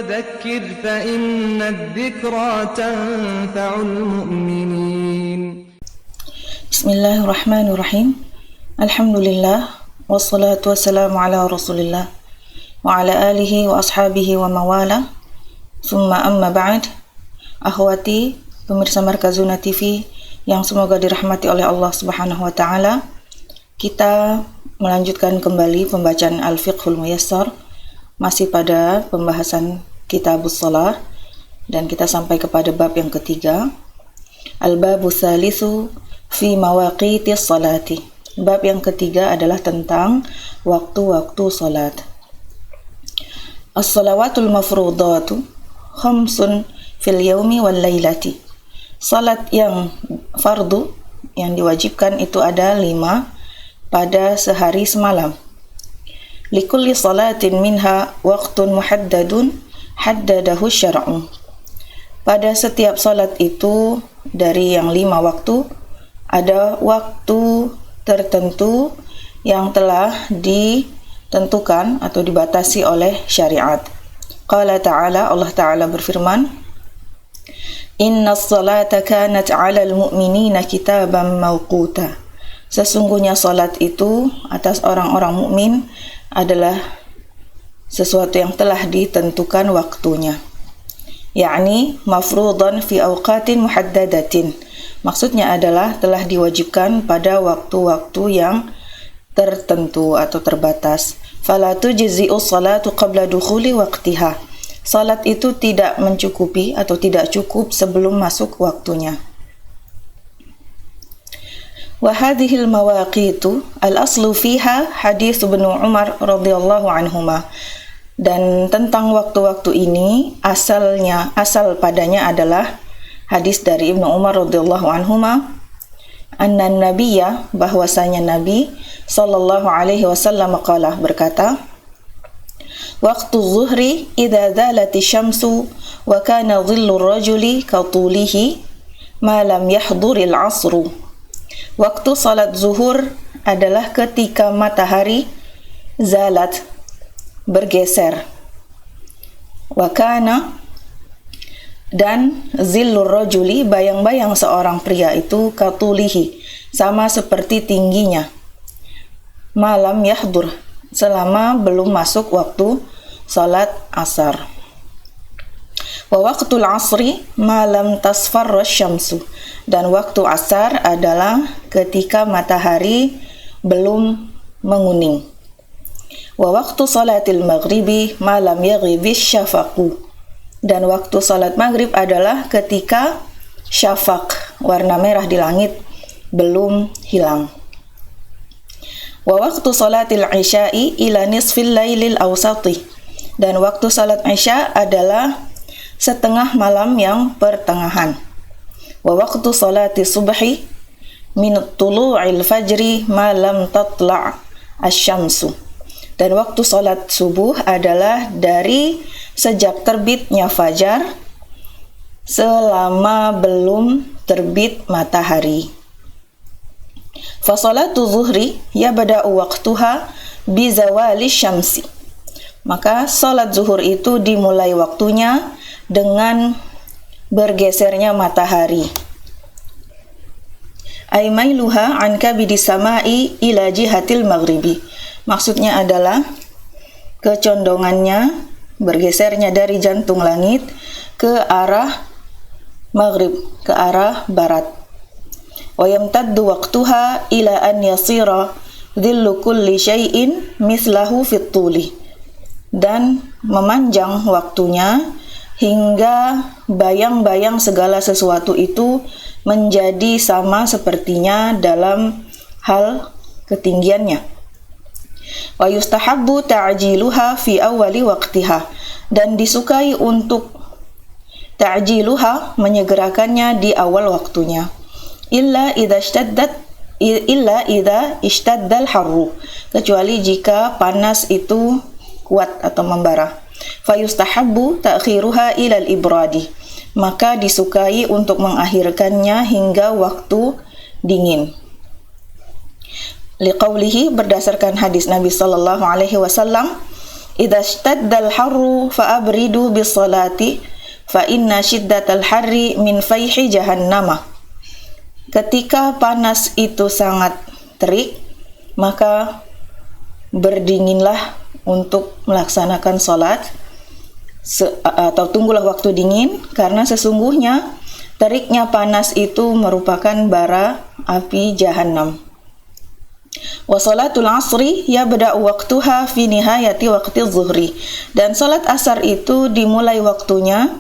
وذكر فإن الذكرى تنفع المؤمنين. بسم الله الرحمن الرحيم. الحمد لله والصلاة والسلام على رسول الله وعلى آله وأصحابه ومواله. Summa amma ba'd. Akhwati pemirsa Markazuna TV yang semoga dirahmati oleh Allah Subhanahu wa taala. Kita melanjutkan kembali pembacaan Al-Fiqhul Muyassar, masih pada pembahasan Kitabus Shalah, dan kita sampai kepada bab yang ketiga. Al-babu tsalitsu fi mawaqitis sholati. Bab yang ketiga adalah tentang waktu-waktu salat. As-shalawatul mafrudatu khamsun fil yaumi wal lailati. Salat yang fardu, yang diwajibkan itu ada 5 pada sehari semalam. Likulli salatin minha waqtun muhaddadun haddadahu syar'u. Pada setiap salat itu dari yang 5 waktu ada waktu tertentu yang telah ditentukan atau dibatasi oleh syariat. Qala ta'ala, Allah Ta'ala berfirman, Innas salata kanat 'alal mu'minina kitaban mawquta. Sesungguhnya salat itu atas orang-orang mukmin adalah sesuatu yang telah ditentukan waktunya. Yakni mafruḍan fi awqatin muhaddadatin. Maksudnya adalah telah diwajibkan pada waktu-waktu yang tertentu atau terbatas. Fala tujzi'u salatu qabla dukhuli waqtiha. Salat itu tidak mencukupi atau tidak cukup sebelum masuk waktunya. Wa hadhil mawaqitu al-aslu fiha hadis Ibnu Umar radhiyallahu anhuma. Dan tentang waktu-waktu ini asal padanya adalah hadis dari Ibnu Umar radhiyallahu anhuma, anna nabiyya, bahwasanya Nabi sallallahu alaihi wasallam qala, berkata, Waqtu zuhri idza zalati syamsu wa kana dhillu rajuli ka tulihi ma lam yahduril asru. Waktu salat zuhur adalah ketika matahari zalat, bergeser. Wakana, dan zillur rajuli, bayang-bayang seorang pria itu, katulihi, sama seperti tingginya. Malam yahdur, selama belum masuk waktu salat asar. Wa waqtul asri malam tasfarra syamsu, dan waktu asar adalah ketika matahari belum menguning. Wa waqtu salatil maghribi malam yaghibis syafaqu, dan waktu salat maghrib adalah ketika syafaq, warna merah di langit, belum hilang. Wa waqtu salatil isya'i ila nisfil lailil awsati, dan waktu salat isya adalah setengah malam yang pertengahan. Wa waqtu salati subhi min tulu'il fajri ma lam tatla' asy-syamsu, dan waktu salat subuh adalah dari sejak terbitnya fajar selama belum terbit matahari. Fa salatu zuhri yabda'u waqtuha bi zawali syamsi, maka salat zuhur itu dimulai waktunya dengan bergesernya matahari. Aimailuha an kabidi samai ila jihatil maghribi, maksudnya adalah kecondongannya, bergesernya dari jantung langit ke arah maghrib, ke arah barat. Wa yamtaddu waqtuha ila an yasira dhillu kulli syai'in mislahu fit tuli, dan memanjang waktunya hingga bayang-bayang segala sesuatu itu menjadi sama sepertinya dalam hal ketinggiannya. Wa yustahabbu ta'jiluha fi awwali waqtiha, dan disukai untuk ta'jiluha, menyegerakannya di awal waktunya. Illa idza ishtaddal harru, kecuali jika panas itu kuat atau membara. Fayustahabbu ta'khiruha ilal ibradi, maka disukai untuk mengakhirkannya hingga waktu dingin. Liqaulihi, berdasarkan hadis Nabi sallallahu alaihi wasallam, idza ishtadda al-harru fa'abridu bis-salati fa inna shiddatal harri min fayhi jahannama. Ketika panas itu sangat terik, maka berdinginlah untuk melaksanakan salat atau tunggulah waktu dingin, karena sesungguhnya teriknya panas itu merupakan bara api Jahannam. Wa salatul asri yabda'u waqtuha fi nihayati waqti zuhri. Dan salat asar itu dimulai waktunya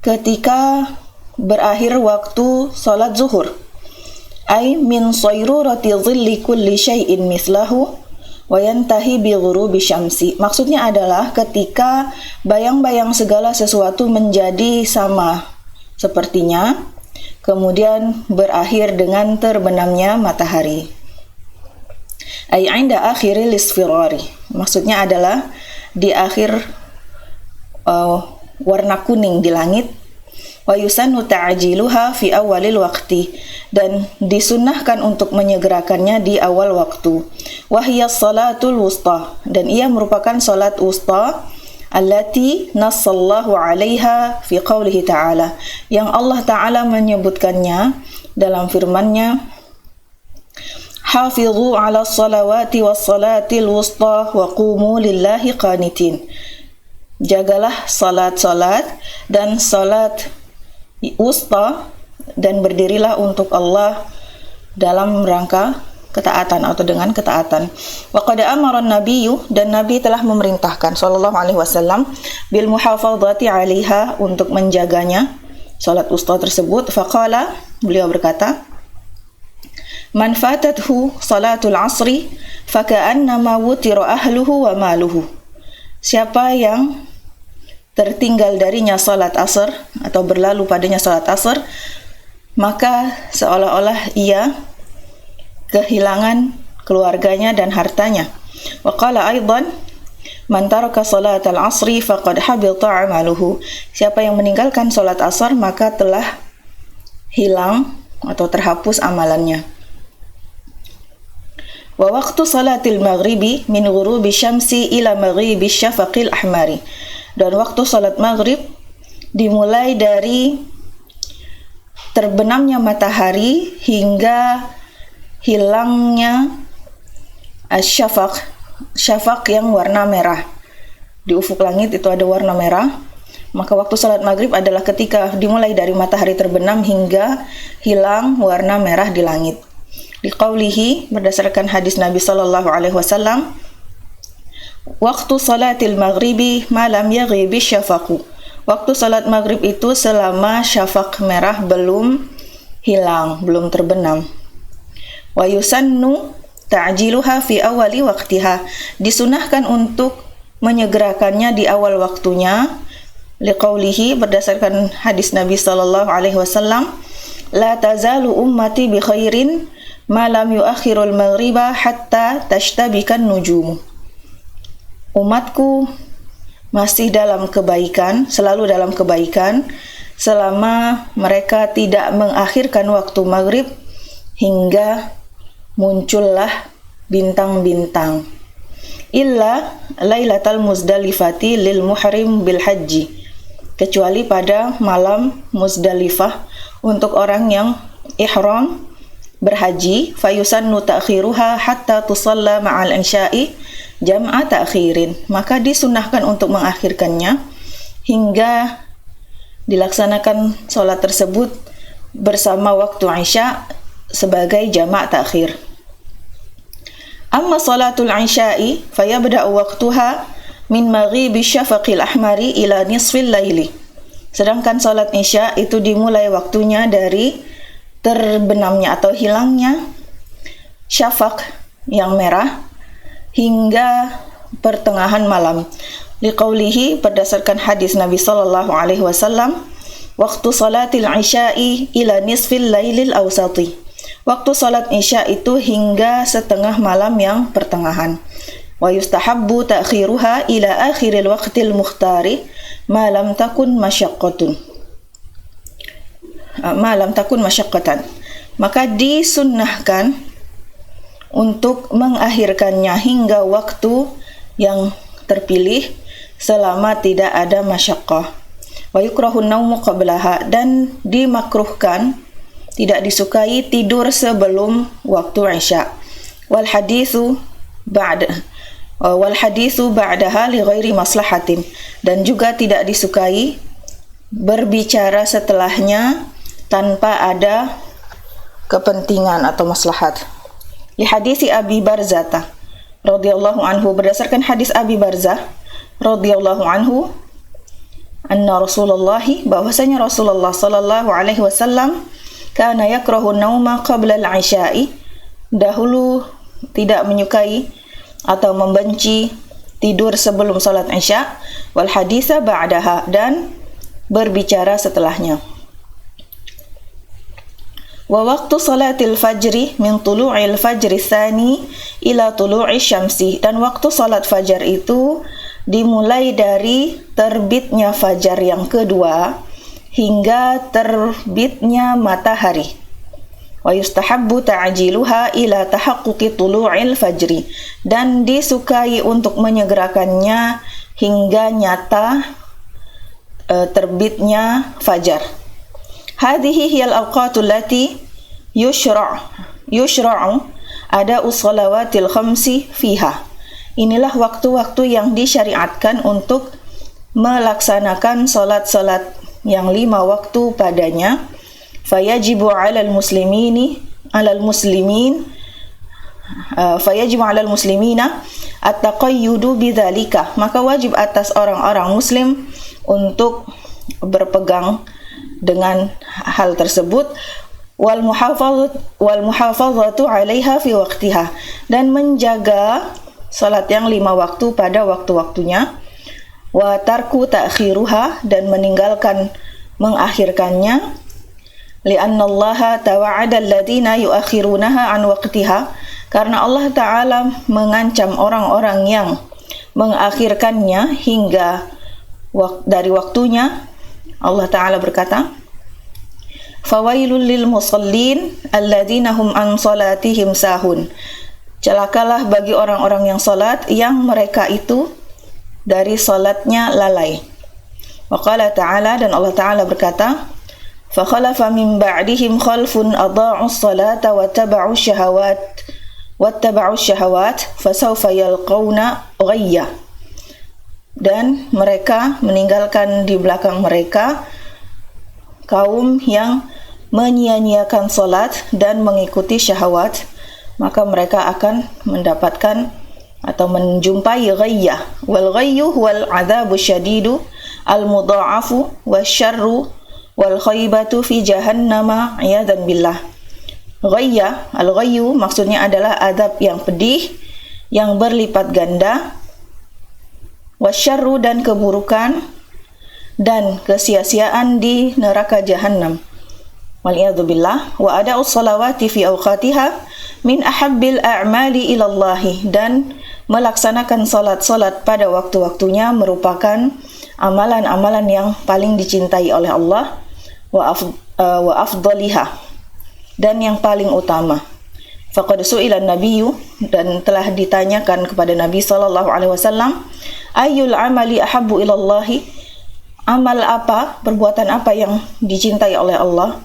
ketika berakhir waktu salat zuhur. Ay min sayrurati dhilli kulli syai'in mislahu wa yantahi bi ghurubi syamsi. Maksudnya adalah ketika bayang-bayang segala sesuatu menjadi sama sepertinya, kemudian berakhir dengan terbenamnya matahari. Ay 'inda akhiril isfirari. Maksudnya adalah di akhir warna kuning di langit. Wa yusannu ta'jiluha fi awalil waqti, dan disunnahkan untuk menyegerakannya di awal waktu. Wa hiya salatul wusta, dan ia merupakan salat wusta allati nassallahu 'alaiha fi qaulihi ta'ala, yang Allah Ta'ala menyebutkannya dalam firman-Nya, hafizu 'ala salawati was salatil wusta wa qumu lillahi qanitin. Jagalah salat-salat dan salat wusta, dan berdirilah untuk Allah dalam rangka ketaatan atau dengan ketaatan. Wa qad amara an-nabiyyu, dan Nabi telah memerintahkan sallallahu alaihi wasallam bil muhafadzati 'alaiha, untuk menjaganya salat wusta tersebut. Faqala, beliau berkata, man fatathu salatul asri faka'annama wutira ahluhu wa maluhu. Siapa yang tertinggal darinya salat asar atau berlalu padanya salat asar, maka seolah-olah ia kehilangan keluarganya dan hartanya. Wa qala aidan, man taraka salatal asri faqad habita 'amaluhu. Siapa yang meninggalkan salat asar maka telah hilang atau terhapus amalannya. Wa waqtu salatil maghribi min ghurubi syamsi ila maghribi syafaqil ahmari. Dan waktu salat maghrib dimulai dari terbenamnya matahari hingga hilangnya syafaq, syafaq yang warna merah. Di ufuk langit itu ada warna merah. Maka waktu salat maghrib adalah ketika dimulai dari matahari terbenam hingga hilang warna merah di langit. Di qaulihi, berdasarkan hadis Nabi sallallahu alaihi wasallam, waktu salatil maghribi malam yaghibi syafaqu. Waktu salat maghrib itu selama syafaq merah belum hilang, belum terbenam. Wa yusannu ta'jiluha fi awali waqtiha. Disunahkan untuk menyegerakannya di awal waktunya. Liqaulihi, berdasarkan hadis Nabi sallallahu alaihi wasallam, la tazalu ummati bi khairin ma lam yuakhirul maghriba hatta tashtabikan nujumu. Umatku masih dalam kebaikan, selalu dalam kebaikan, selama mereka tidak mengakhirkan waktu maghrib hingga muncullah bintang-bintang. Illa lailatal muzdalifati lil muhrim bil haji. Kecuali pada malam Muzdalifah untuk orang yang ihram berhaji, fayusannu ta'khiruha hatta tusalla ma'al isya'i jam'a ta'khirin. Maka disunahkan untuk mengakhirkannya hingga dilaksanakan sholat tersebut bersama waktu isya sebagai jamak ta'khir. Amma salatul isya'i fayabda'u waqtuha min maghibi syafaqil ahmari ila nisfil laili. Sedangkan salat isya itu dimulai waktunya dari terbenamnya atau hilangnya syafaq yang merah hingga pertengahan malam. Liqaulihi, berdasarkan hadis Nabi sallallahu alaihi wasallam, waktu salatil isya'i ila nisfil lailil awsati. Waktu salat isya itu hingga setengah malam yang pertengahan. Wa yustahabbu ta'khiruha ila akhiril waqtil mukhtari ma lam takun masyaqqatan. Maka disunnahkan untuk mengakhirkannya hingga waktu yang terpilih selama tidak ada masyaqqah. Wa yukrahu naumu qablaha, dan dimakruhkan, tidak disukai tidur sebelum waktu Isya. Wal haditsu ba'daha li ghairi maslahatin, dan juga tidak disukai berbicara setelahnya tanpa ada kepentingan atau maslahat. Li hadisi Abi Barzah radhiyallahu anhu, berdasarkan hadis Abi Barzah radhiyallahu anhu, anna Rasulullah, bahwasanya Rasulullah sallallahu alaihi wasallam kana yakrahu nauma qabla al-isya'i, dahulu tidak menyukai atau membenci tidur sebelum salat Isya, wal haditsa ba'daha, dan berbicara setelahnya. Wa waqtu salatil fajri min tulu'il fajri tsani ila tulu'i syamsi, dan waktu salat fajar itu dimulai dari terbitnya fajar yang kedua hingga terbitnya matahari. Wa yustahabbu ta'jiluha ila tahaqquqi tulu'il fajri, dan disukai untuk menyegerakannya hingga nyata terbitnya fajar. Hadhihi hiyal awqatul lati yushra'u ada'u shalawatil khamsi fiha. Inilah waktu-waktu yang disyariatkan untuk melaksanakan salat-salat yang 5 waktu padanya. Fayajibu 'alal muslimina at-taqayyudu bidzalika, maka wajib atas orang-orang muslim untuk berpegang dengan hal tersebut. Wal muhafazatu 'alaiha fi waqtiha, dan menjaga salat yang 5 waktu pada waktu-waktunya. Wa tarku ta'khiruha, dan meninggalkan mengakhirkannya. Li'anna Allah tawa'ada alladhina yu'akhirunaha an waqtiha, karena Allah Ta'ala mengancam orang-orang yang mengakhirkannya hingga dari waktunya. Allah Ta'ala berkata, fawailul lil musallin alladhina hum an salatihim sahun, celakalah bagi orang-orang yang salat yang mereka itu dari salatnya lalai. Wa qala ta'ala, dan Allah Ta'ala berkata, fa khalafa min ba'dihim khalfun adha'us salata wattaba'u syahawat fasawfa yalqawna ghayya, dan mereka meninggalkan di belakang mereka kaum yang menyia-nyiakan salat dan mengikuti syahwat, maka mereka akan mendapatkan atau menjumpai ghayyah. Wal ghayyu wal adzabu syadidu al mudha'afu wasyarru wal khaybatu fi jahannama iyadan billah. Ghayyah, al ghayyu maksudnya adalah azab yang pedih yang berlipat ganda, wasyarru, dan keburukan dan kesia-siaan di neraka jahannam. Waliyadu billah. Wa ada'us salawati fi awqatiha min ahabbil a'mali ilallahi, dan melaksanakan salat-salat pada waktu-waktunya merupakan amalan-amalan yang paling dicintai oleh Allah, wa afdaliha, dan yang paling utama. Faqad su'ila an-nabiyyu, dan telah ditanyakan kepada Nabi sallallahu alaihi wasallam, ayyul amali ahabbu ilallahi, amal apa, perbuatan apa yang dicintai oleh Allah,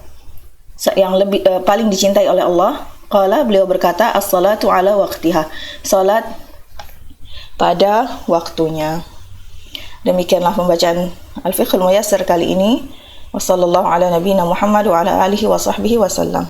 yang lebih paling dicintai oleh Allah? Qala, beliau berkata, as-salatu ala waqtiha, salat pada waktunya. Demikianlah pembacaan Al-Fiqhul Muyassar kali ini. Wassallallahu ala nabiyina Muhammad wa ala alihi wa sahbihi wasallam.